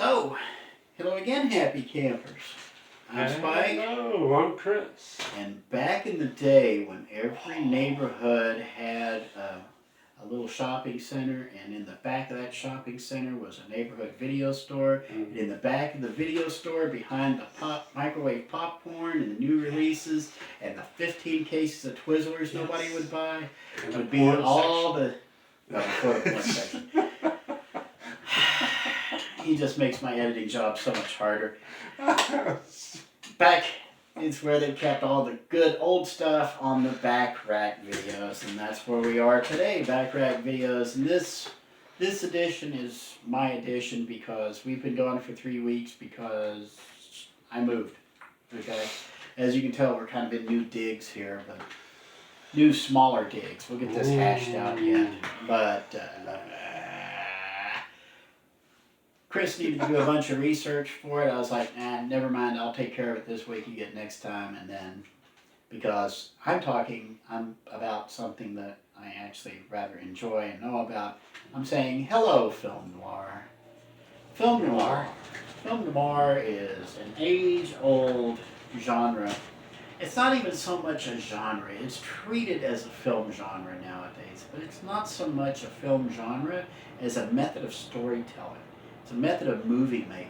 So, hello again, happy campers. I'm Spike. Hello, I'm Chris. And back in the day when every neighborhood had a little shopping center, and in the back of that shopping center was a neighborhood video store, and in the back of the video store, behind the microwave popcorn and the new releases and the 15 cases of Twizzlers nobody would buy, And would be all the porn section. He just makes my editing job so much harder. Back is where they kept all the good old stuff on the back rack videos, and that's where we are today, back rack videos. And this edition is my edition because we've been gone for 3 weeks because I moved. Okay, as you can tell, we're kind of in new digs here, but new smaller digs. We'll get this hashed out yet, but. Chris needed to do a bunch of research for it. I was like, nah, never mind, I'll take care of it this week, you get it next time. And then, because I'm about something that I actually rather enjoy and know about, I'm saying, hello, film noir. Film noir is an age-old genre. It's not even so much a genre, it's treated as a film genre nowadays, but it's not so much a film genre as a method of storytelling. It's a method of movie making.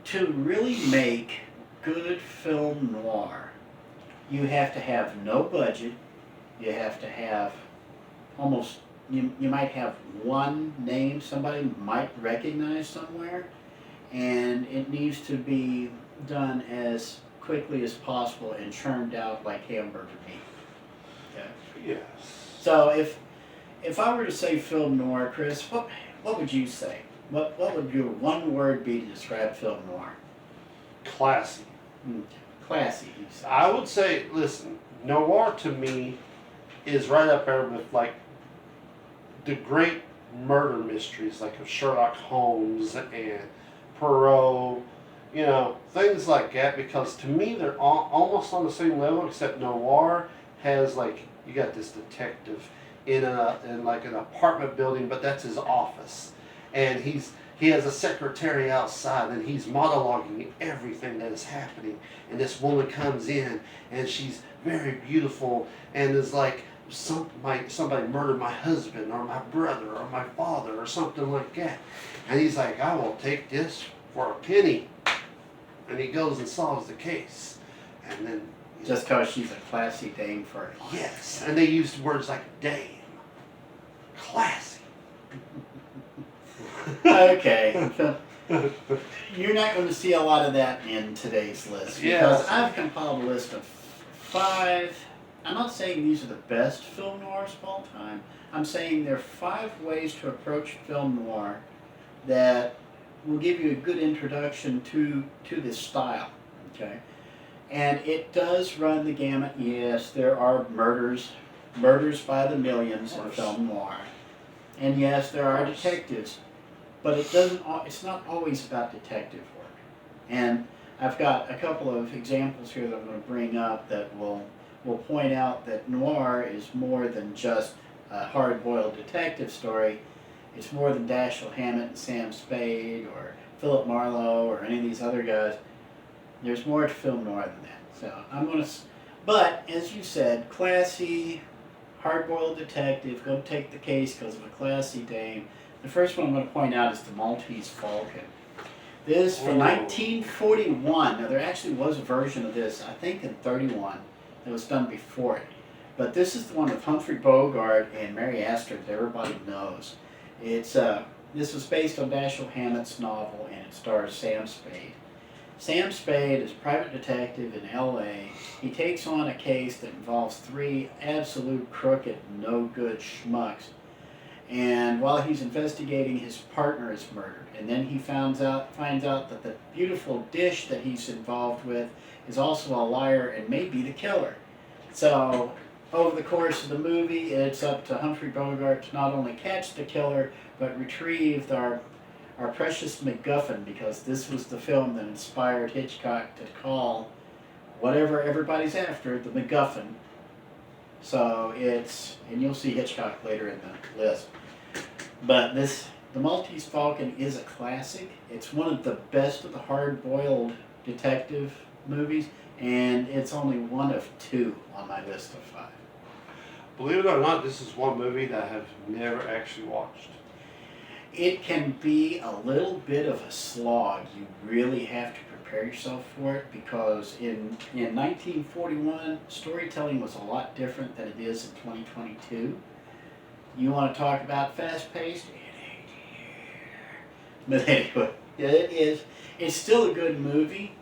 To really make good film noir, you have to have no budget. You have to have you might have one name somebody might recognize somewhere, and it needs to be done as quickly as possible and churned out like hamburger meat. Okay? Yes. So if I were to say film noir, Chris, what would you say? What would your one word be to describe film noir? Classy. Classy, you say. I would say, listen, noir to me is right up there with like the great murder mysteries like of Sherlock Holmes and Poirot, things like that, because to me they're almost on the same level, except noir has like, you got this detective in like an apartment building, but that's his office, and he has a secretary outside, and he's monologuing everything that is happening, and this woman comes in and she's very beautiful and is like, somebody murdered my husband or my brother or my father or something like that, and he's like, I will take this for a penny, and he goes and solves the case. And then just because she's a classy dame for it. Yes, and they used words like dame, classy. Okay. You're not going to see a lot of that in today's list, because I've compiled a list of 5. I'm not saying these are the best film noirs of all time. I'm saying there are 5 ways to approach film noir that will give you a good introduction to this style. Okay. And it does run the gamut. Yes, there are murders by the millions in film noir. And yes, there are detectives, but it's not always about detective work. And I've got a couple of examples here that I'm going to bring up that will point out that noir is more than just a hard-boiled detective story. It's more than Dashiell Hammett and Sam Spade or Philip Marlowe or any of these other guys. There's more to film noir than that. So but as you said, classy, hard-boiled detective, go take the case because of a classy dame. The first one I'm going to point out is the Maltese Falcon. This from 1941. Now there actually was a version of this, I think in 31, that was done before it. But this is the one with Humphrey Bogart and Mary Astor that everybody knows. This was based on Dashiell Hammett's novel, and it stars Sam Spade. Sam Spade is a private detective in L.A. He takes on a case that involves 3 absolute crooked, no-good schmucks. And while he's investigating, his partner is murdered. And then he finds out that the beautiful dish that he's involved with is also a liar and may be the killer. So over the course of the movie, it's up to Humphrey Bogart to not only catch the killer, but retrieve our precious Maguffin, because this was the film that inspired Hitchcock to call whatever everybody's after the Maguffin. So and you'll see Hitchcock later in the list. But this The Maltese Falcon is a classic. It's one of the best of the hard-boiled detective movies, and it's only one of 2 on my list of 5. Believe it or not, this is one movie that I have never actually watched. It can be a little bit of a slog. You really have to prepare yourself for it because in 1941, storytelling was a lot different than it is in 2022. You want to talk about fast-paced? It ain't here. But anyway, it is. It's still a good movie.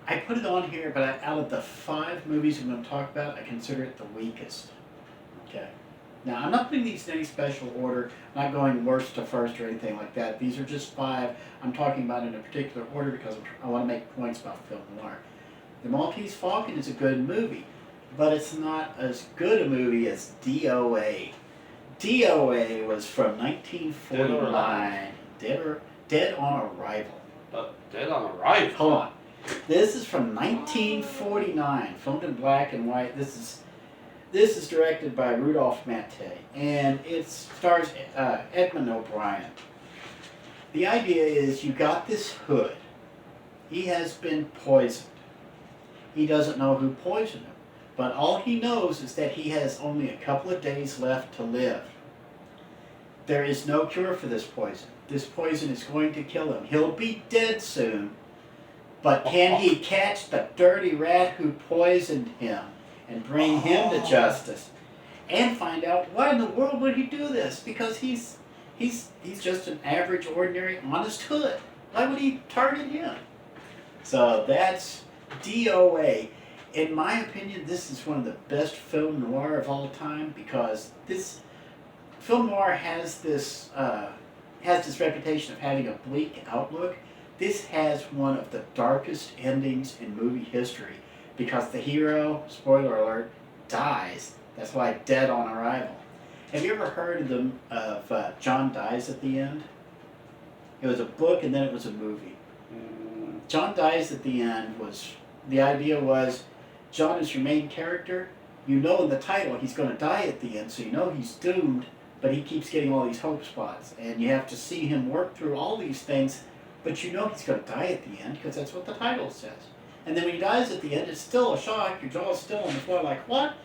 I put it on here, but out of the 5 movies I'm going to talk about, I consider it the weakest. Okay. Now, I'm not putting these in any special order. I'm not going worst to first or anything like that. These are just 5 I'm talking about in a particular order because I want to make points about film noir. The Maltese Falcon is a good movie, but it's not as good a movie as D.O.A. D.O.A. was from 1949. Dead on Arrival. Dead on Arrival? Hold on. This is from 1949, filmed in black and white. This is directed by Rudolph Maté, and it stars Edmund O'Brien. The idea is you got this hood. He has been poisoned. He doesn't know who poisoned him, but all he knows is that he has only a couple of days left to live. There is no cure for this poison. This poison is going to kill him. He'll be dead soon, but can he catch the dirty rat who poisoned him and bring him to justice and find out why in the world would he do this? Because he's just an average, ordinary, honest hood. Why would he target him? So that's D.O.A. In my opinion, this is one of the best film noir of all time because this film noir has this reputation of having a bleak outlook. This has one of the darkest endings in movie history because the hero, spoiler alert, dies. That's why Dead on Arrival. Have you ever heard of John Dies at the End? It was a book and then it was a movie. John Dies at the End the idea was, John is your main character. You know in the title he's going to die at the end, so you know he's doomed, but he keeps getting all these hope spots. And you have to see him work through all these things, but you know he's going to die at the end because that's what the title says. And then when he dies at the end, it's still a shock. Your jaw's still on the floor like, what?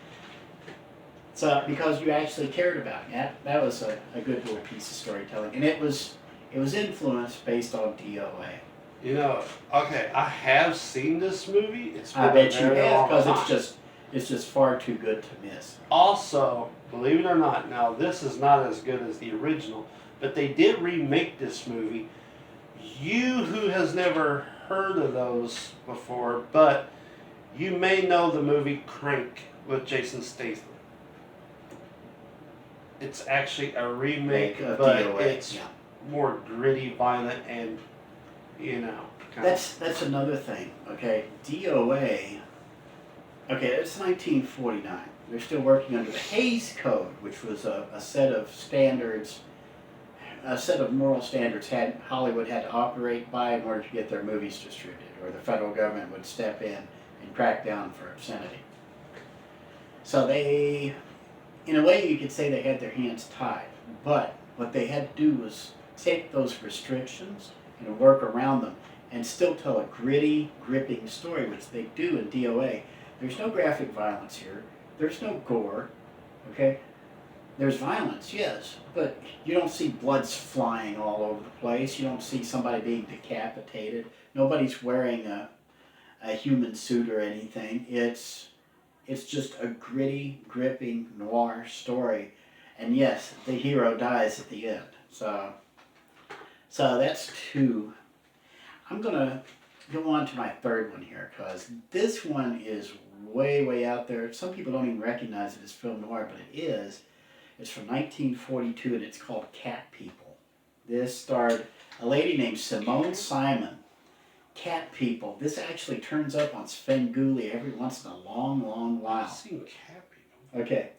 So, because you actually cared about it. That was a good little piece of storytelling. And it was influenced based on D.O.A. You know, okay, I have seen this movie. I bet you have because it's just far too good to miss. Also, believe it or not, now this is not as good as the original, but they did remake this movie. You who has never heard of those before, but you may know the movie Crank with Jason Statham. It's actually a remake, but D.O.A. It's more gritty, violent, and That's another thing. Okay, D.O.A. Okay, it's 1949. They're still working under the Hays Code, which was a set of standards, a set of moral standards Hollywood had to operate by in order to get their movies distributed, or the federal government would step in and crack down for obscenity. So they, in a way you could say they had their hands tied, but what they had to do was take those restrictions and work around them and still tell a gritty, gripping story, which they do in D.O.A. There's no graphic violence here. There's no gore, okay? There's violence, yes, but you don't see bloods flying all over the place. You don't see somebody being decapitated. Nobody's wearing a human suit or anything. It's just a gritty, gripping, noir story. And yes, the hero dies at the end. So that's 2. I'm going to go on to my third one here, because this one is way, way out there. Some people don't even recognize it as film noir, but it is. It's from 1942, and it's called Cat People. This starred a lady named Simone Simon. Cat People. This actually turns up on Svengoolie every once in a long, long while. I've seen Cat People. Okay.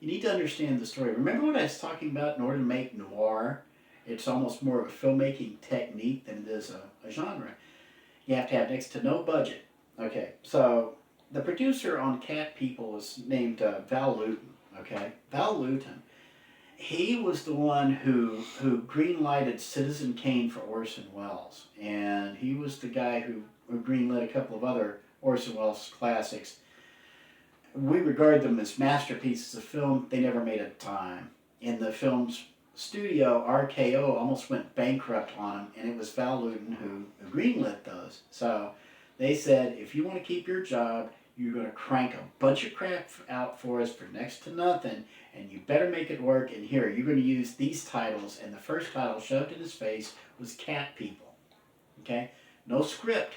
You need to understand the story. Remember what I was talking about in order to make noir? It's almost more of a filmmaking technique than it is a genre. You have to have next to no budget. Okay, so the producer on Cat People is named Val Lewton. Okay, Val Lewton He was the one who green-lighted Citizen Kane for Orson Welles, and he was the guy who green-lit a couple of other Orson Welles classics. We regard them as masterpieces of film. They never made a dime. In the film's studio, RKO almost went bankrupt on them, and it was Val Lewton who greenlit those. So they said, if you want to keep your job, you're going to crank a bunch of crap out for us for next to nothing, and you better make it work. And here, you're going to use these titles. And the first title shoved in his face was Cat People. Okay? No script.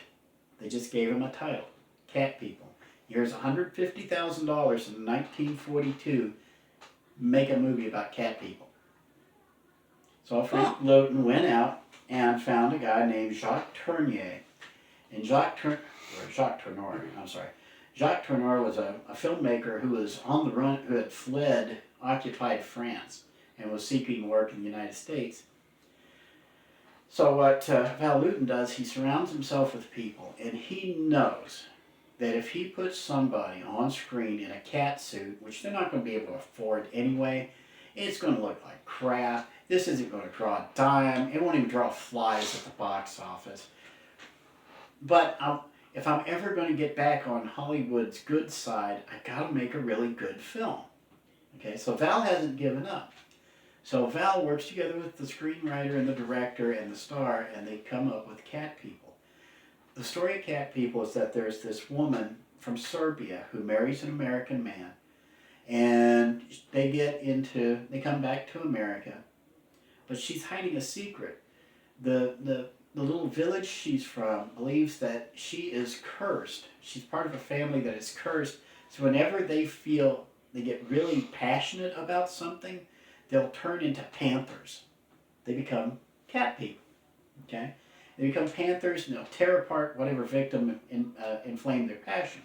They just gave him a title. Cat People. Here's $150,000 in 1942. Make a movie about cat people. So Frank Lowton went out and found a guy named Jacques Tourneur. And Jacques Tourneur, I'm sorry. Jacques Tourneur was a filmmaker who was on the run, who had fled occupied France and was seeking work in the United States. So what Val Lewton does, he surrounds himself with people, and he knows that if he puts somebody on screen in a cat suit, which they're not going to be able to afford anyway, it's going to look like crap. This isn't going to draw a dime. It won't even draw flies at the box office. But if I'm ever going to get back on Hollywood's good side, I got to make a really good film. Okay, so Val hasn't given up. So Val works together with the screenwriter and the director and the star, and they come up with Cat People. The story of Cat People is that there's this woman from Serbia who marries an American man, and they come back to America, but she's hiding a secret. The little village she's from believes that she is cursed. She's part of a family that is cursed, so whenever they get really passionate about something, they'll turn into panthers. They become cat people, okay? They become panthers, and they'll tear apart whatever victim inflamed their passions.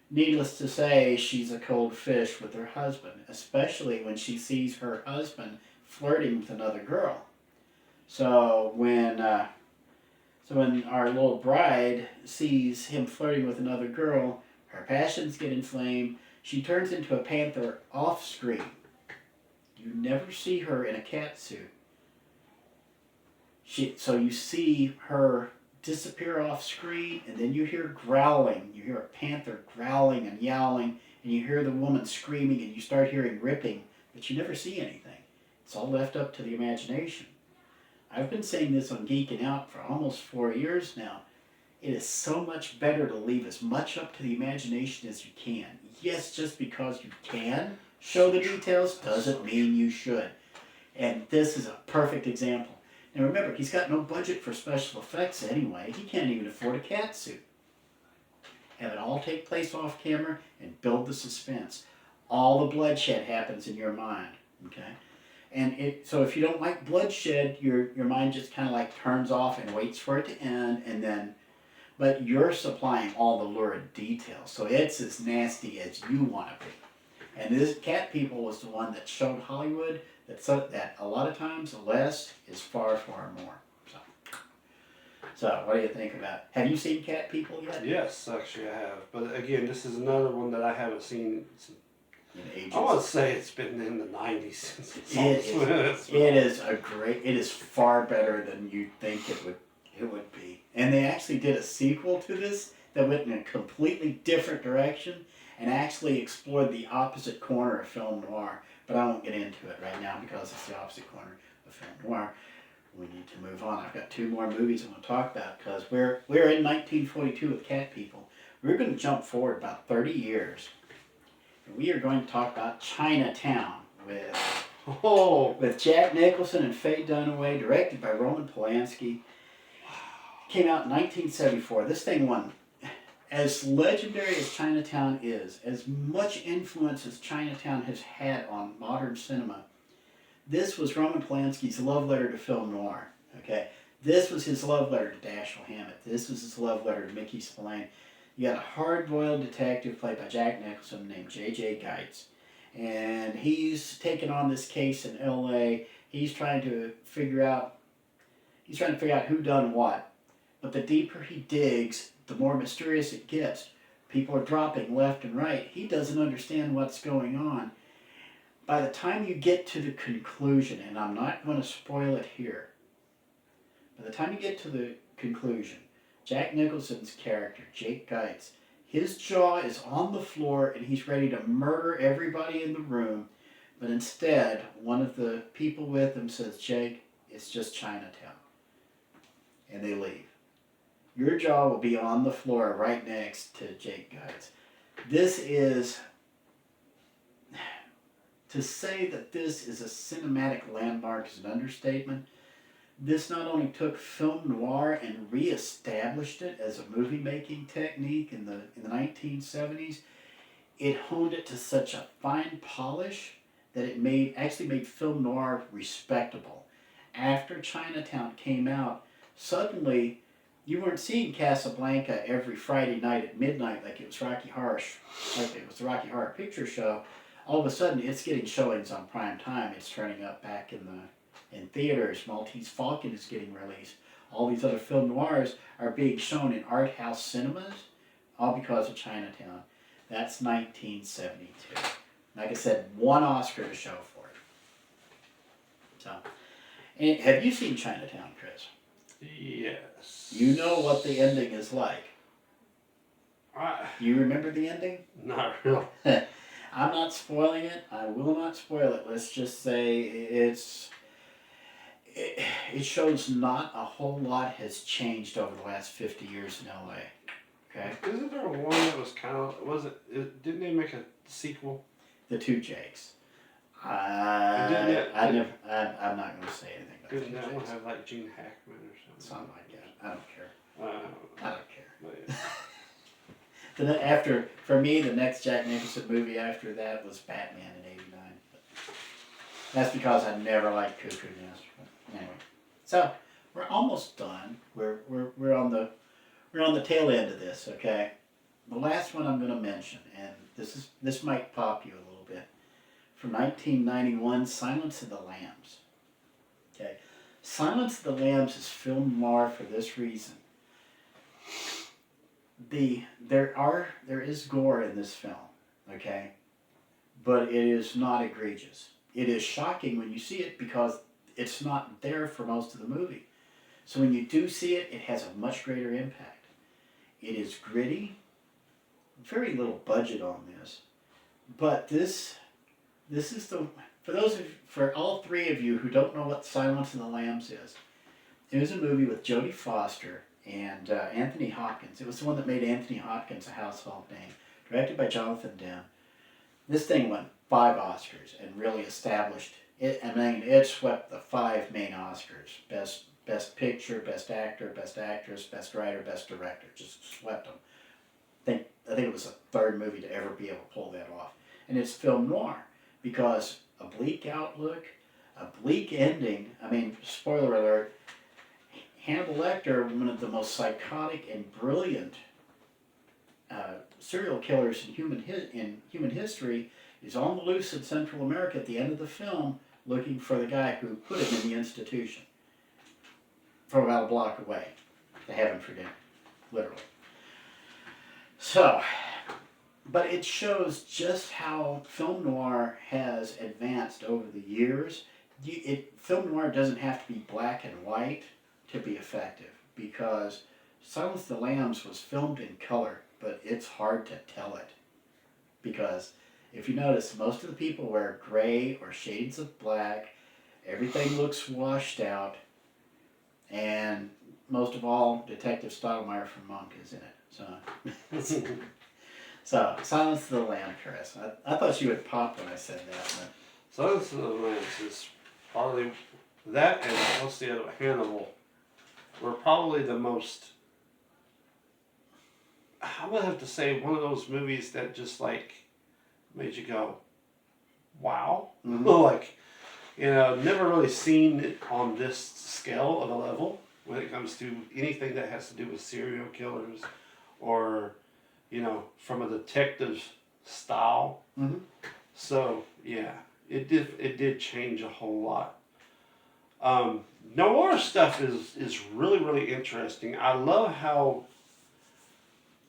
Needless to say, she's a cold fish with her husband, especially when she sees her husband flirting with another girl. So when our little bride sees him flirting with another girl, her passions get inflamed. She turns into a panther off screen. You never see her in a cat suit. So you see her disappear off screen, and then you hear growling. You hear a panther growling and yowling, and you hear the woman screaming, and you start hearing ripping, but you never see anything. It's all left up to the imagination. I've been saying this on Geeking Out for almost 4 years now. It is so much better to leave as much up to the imagination as you can. Yes, just because you can show the details doesn't mean you should. And this is a perfect example. Now remember, he's got no budget for special effects anyway. He can't even afford a cat suit. Have it all take place off camera and build the suspense. All the bloodshed happens in your mind, okay? And so if you don't like bloodshed, your mind just kind of like turns off and waits for it to end, but you're supplying all the lurid details. So it's as nasty as you want to be. And this Cat People was the one that showed Hollywood that a lot of times less is far, far more. So what do you think about it? Have you seen Cat People yet? Yes, actually I have. But again, this is another one that I haven't seen in ages. I want to say it's been in the 90s. It is far better than you think it would be. And they actually did a sequel to this that went in a completely different direction and actually explored the opposite corner of film noir. But I won't get into it right now because it's the opposite corner of film noir. We need to move on. I've got 2 more movies I want to talk about because we're in 1942 with Cat People. We're going to jump forward about 30 years. And we are going to talk about Chinatown with Jack Nicholson and Faye Dunaway, directed by Roman Polanski. Came out in 1974. This thing won. As legendary as Chinatown is, as much influence as Chinatown has had on modern cinema, this was Roman Polanski's love letter to film noir. Okay, this was his love letter to Dashiell Hammett. This was his love letter to Mickey Spillane. You got a hard-boiled detective played by Jack Nicholson named J.J. Geitz, and he's taken on this case in L.A. He's trying to figure out who done what. But the deeper he digs, the more mysterious it gets. People are dropping left and right. He doesn't understand what's going on. By the time you get to the conclusion, and I'm not going to spoil it here, by the time you get to the conclusion, Jack Nicholson's character, Jake Geitz, his jaw is on the floor and he's ready to murder everybody in the room, but instead, one of the people with him says, Jake, it's just Chinatown. And they leave. Your jaw will be on the floor right next to Jake Geitz. This is, to say that this is a cinematic landmark is an understatement. This not only took film noir and re-established it as a movie-making technique in the 1970s, it honed it to such a fine polish that it actually made film noir respectable. After Chinatown came out, suddenly you weren't seeing Casablanca every Friday night at midnight like it was the Rocky Horror Picture Show. All of a sudden, it's getting showings on prime time. It's turning up back in theaters. Maltese Falcon is getting released. All these other film noirs are being shown in art house cinemas, all because of Chinatown. That's 1972. Like I said, one Oscar to show for it. So, and have you seen Chinatown, Chris? Yes. You know what the ending is like. You remember the ending? Not really. I'm not spoiling it. I will not spoil it. Let's just say it shows not a whole lot has changed over the last 50 years in LA. Okay? Isn't there one that was kind of, didn't they make a sequel? The Two Jakes. I'm not going to say anything about Didn't the that Two one Jakes. have like Gene Hackman or something? Something like that. I don't care. I I don't care. Yeah. For me, the next Jack Nicholson movie after that was Batman in '89. That's because I never liked Cuckoo Nest. But anyway, so we're almost done. We're on the tail end of this. Okay, the last one I'm going to mention, and this might pop you a little bit, from 1991, Silence of the Lambs. Okay, Silence of the Lambs is film noir for this reason. There is gore in this film, okay, but it is not egregious. It is shocking when you see it because it's not there for most of the movie. So when you do see it, it has a much greater impact. It is gritty, very little budget on this, but this is for all three of you who don't know what Silence of the Lambs is. It was a movie with Jodie Foster and Anthony Hopkins. It was the one that made Anthony Hopkins a household name. Directed by Jonathan Demme. This thing won 5 Oscars and really established it. I mean, it swept the 5 main Oscars: best picture, best actor, best actress, best writer, best director. Just swept them. I think it was the third movie to ever be able to pull that off. And it's film noir because a bleak outlook, a bleak ending. I mean, spoiler alert. Hannibal Lecter, one of the most psychotic and brilliant serial killers in human history, is on the loose in Central America at the end of the film, looking for the guy who put him in the institution from about a block away to have him for dinner, literally. So, but it shows just how film noir has advanced over the years. Film noir doesn't have to be black and white to be effective, because Silence of the Lambs was filmed in color, but it's hard to tell it. Because if you notice, most of the people wear gray or shades of black, everything looks washed out, and most of all, Detective Stottlemyre from Monk is in it. So Silence of the Lambs, Chris. I thought you would pop when I said that. But Silence of the Lambs is probably, that and what's the other, Hannibal, were probably the most, I would have to say, one of those movies that just like made you go, wow. Mm-hmm. Like, never really seen it on this scale of a level when it comes to anything that has to do with serial killers or, from a detective style. Mm-hmm. So, yeah, it did change a whole lot. Noir stuff is really, really interesting. I love how,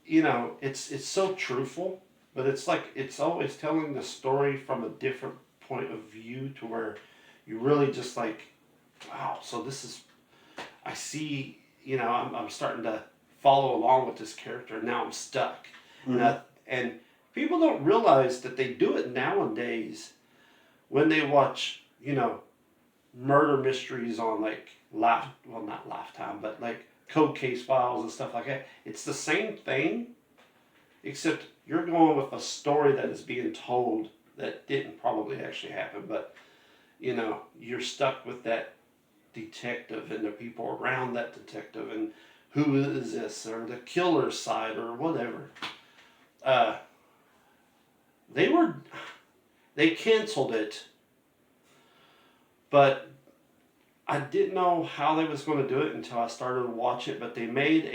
it's so truthful, but it's like it's always telling the story from a different point of view to where you really just like, wow, so this is, I see, you know, I'm starting to follow along with this character. Now I'm stuck. Mm-hmm. And people don't realize that they do it nowadays when they watch, you know, murder mysteries on like not Lifetime, but like Cold Case Files and stuff like that. It's the same thing, except you're going with a story that is being told that didn't probably actually happen, but you know, you're stuck with that detective and the people around that detective and who is this or the killer's side or whatever. They canceled it, but I didn't know how they was going to do it until I started to watch it. But they made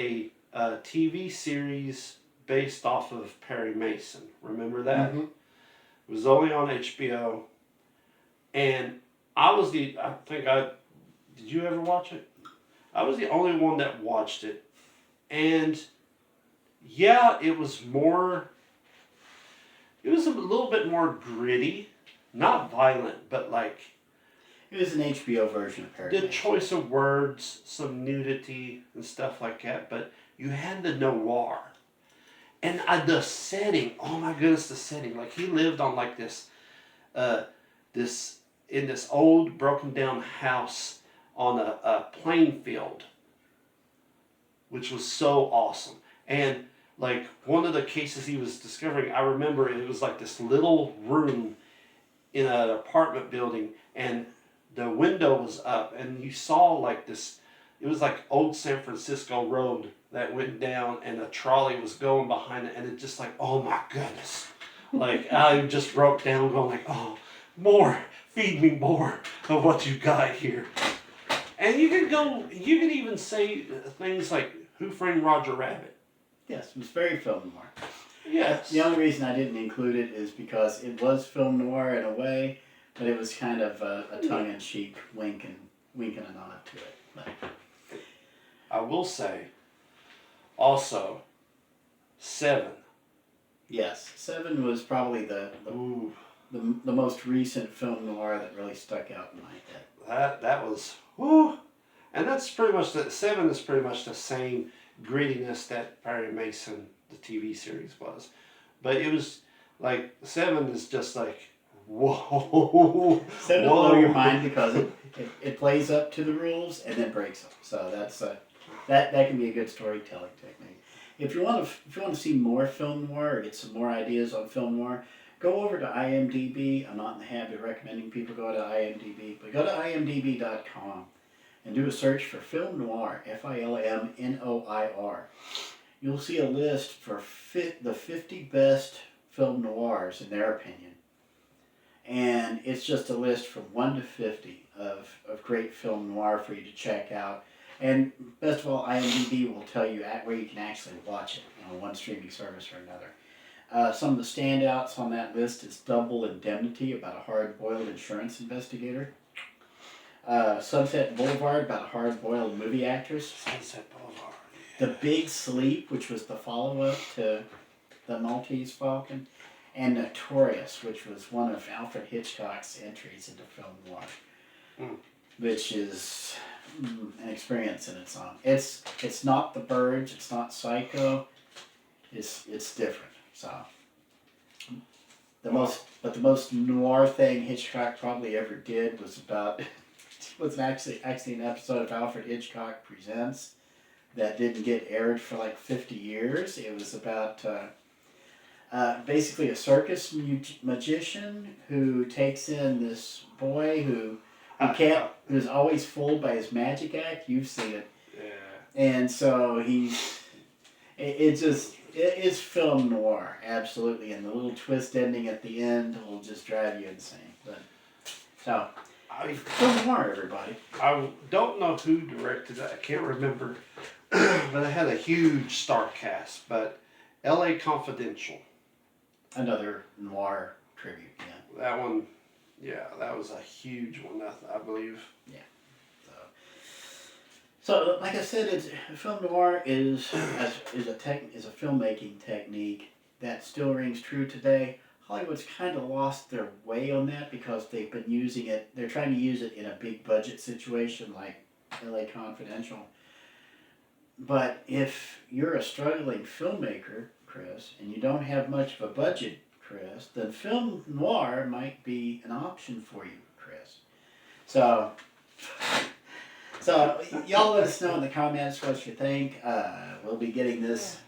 a TV series based off of Perry Mason. Remember that? Mm-hmm. It was only on HBO, and did you ever watch it? I was the only one that watched it, and yeah, it was a little bit more gritty, not violent, but like It was an HBO version of Perry the Mason. choice of words, some nudity and stuff like that. But you had the noir, and the setting. Oh my goodness, the setting! Like he lived on like this old broken down house on a playing field, which was so awesome. And like one of the cases he was discovering, I remember it was like this little room in an apartment building, and the window was up, and you saw like this. It was like old San Francisco road that went down, and a trolley was going behind it, and it just like, oh my goodness, like I just broke down, going like, oh, more, feed me more of what you got here. And you can even say things like, Who Framed Roger Rabbit? Yes, it was very film noir. Yes. The only reason I didn't include it is because it was film noir in a way, but it was kind of a tongue-in-cheek winking a nod to it. But I will say, also, Seven. yes, Seven was probably the most recent film noir that really stuck out in my head. That was whoo, and that's pretty much Seven is pretty much the same grittiness that Perry Mason the TV series was, but it was like Seven is just like whoa. Seven will blow your mind because it plays up to the rules and then breaks them. So that's that can be a good storytelling technique. If you want to see more film noir or get some more ideas on film noir, go over to IMDb. I'm not in the habit of recommending people go to IMDb, but go to imdb.com and do a search for film noir, FILM NOIR. You'll see a list for the 50 best film noirs in their opinion. And it's just a list from 1 to 50 of great film noir for you to check out. And best of all, IMDb will tell you where you can actually watch it on one streaming service or another. Some of the standouts on that list is Double Indemnity, about a hard-boiled insurance investigator. Sunset Boulevard, about a hard-boiled movie actress. Sunset Boulevard. Yeah. The Big Sleep, which was the follow-up to The Maltese Falcon. And Notorious, which was one of Alfred Hitchcock's entries into film noir, which is an experience in its own. It's not The Birds, it's not Psycho, it's different. So the most noir thing Hitchcock probably ever did was actually an episode of Alfred Hitchcock Presents that didn't get aired for like 50 years. It was about basically a circus magician who takes in this boy who's always fooled by his magic act. You've seen it. Yeah. And so it's film noir, absolutely. And the little twist ending at the end will just drive you insane. But so film noir, everybody. I don't know who directed it. I can't remember, but it had a huge star cast. But L.A. Confidential. Another noir tribute, yeah. That one, yeah, that was a huge one, I believe. Yeah. So like I said, film noir is a filmmaking technique that still rings true today. Hollywood's kind of lost their way on that because they've been using it. They're trying to use it in a big budget situation like L.A. Confidential. But if you're a struggling filmmaker, Chris, and you don't have much of a budget, Chris, then film noir might be an option for you, Chris. So y'all let us know in the comments what you think. We'll be getting this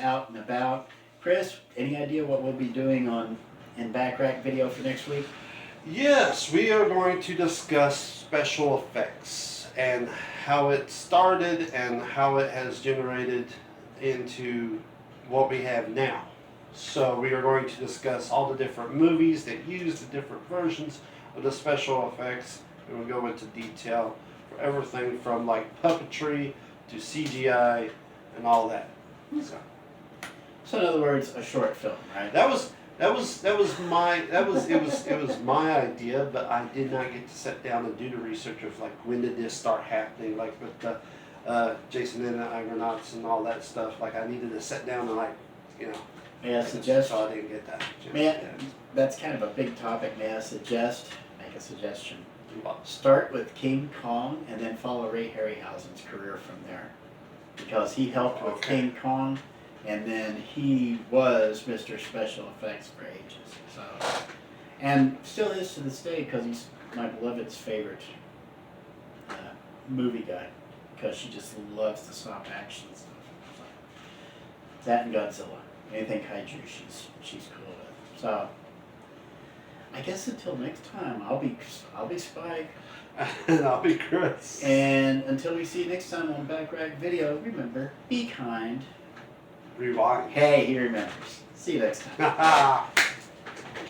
out and about. Chris, any idea what we'll be doing in back rack video for next week? Yes, we are going to discuss special effects and how it started and how it has generated into what we have now. So we are going to discuss all the different movies that use the different versions of the special effects, and we'll go into detail for everything from like puppetry to CGI and all that. So in other words, a short film, right? It was my idea, but I did not get to sit down and do the research of like when did this start happening, like with the Jason and the Argonauts and all that stuff. Like I needed to sit down and May I suggest? So I didn't get that. That's kind of a big topic. May I suggest? Make a suggestion. Start with King Kong and then follow Ray Harryhausen's career from there, because he helped with King Kong. And then he was Mr. Special Effects for ages. So, and still is to this day because he's my beloved's favorite movie guy, because she just loves the stop action stuff. So, that and Godzilla. Anything kaiju, she's cool with. So, I guess until next time, I'll be Spike. And I'll be Chris. And until we see you next time on Back Rack Video, remember, be kind. Rewind. Hey, he remembers. See you next time.